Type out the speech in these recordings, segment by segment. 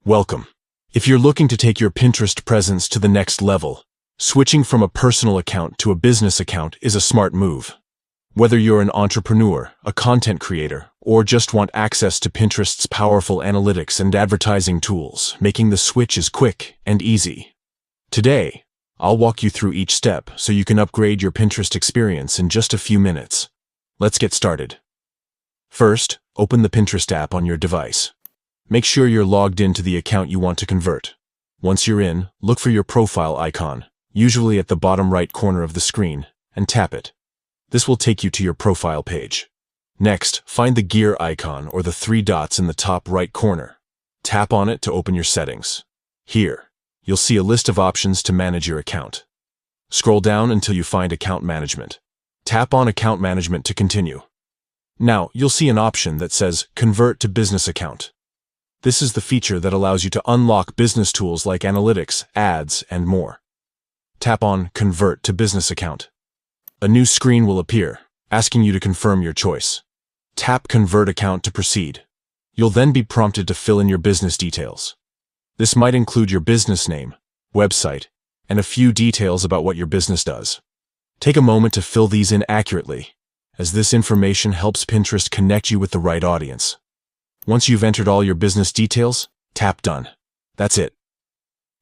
Welcome. If you're looking to take your Pinterest presence to the next level, switching from a personal account to a business account is a smart move. Whether you're an entrepreneur, a content creator, or just want access to Pinterest's powerful analytics and advertising tools, making the switch is quick and easy. Today, I'll walk you through each step so you can upgrade your Pinterest experience in just a few minutes. Let's get started. First, open the Pinterest app on your device. Make sure you're logged into the account you want to convert. Once you're in, look for your profile icon, usually at the bottom right corner of the screen, and tap it. This will take you to your profile page. Next, find the gear icon or the three dots in the top right corner. Tap on it to open your settings. Here, you'll see a list of options to manage your account. Scroll down until you find Account Management. Tap on Account Management to continue. Now, you'll see an option that says Convert to Business Account. This is the feature that allows you to unlock business tools like analytics, ads, and more. Tap on Convert to Business Account. A new screen will appear, asking you to confirm your choice. Tap Convert Account to proceed. You'll then be prompted to fill in your business details. This might include your business name, website, and a few details about what your business does. Take a moment to fill these in accurately, as this information helps Pinterest connect you with the right audience. Once you've entered all your business details, tap Done. That's it.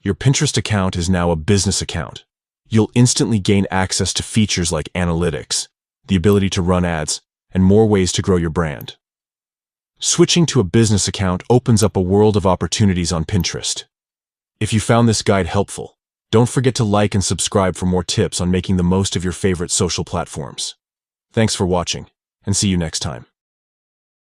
Your Pinterest account is now a business account. You'll instantly gain access to features like analytics, the ability to run ads, and more ways to grow your brand. Switching to a business account opens up a world of opportunities on Pinterest. If you found this guide helpful, don't forget to like and subscribe for more tips on making the most of your favorite social platforms. Thanks for watching, and see you next time.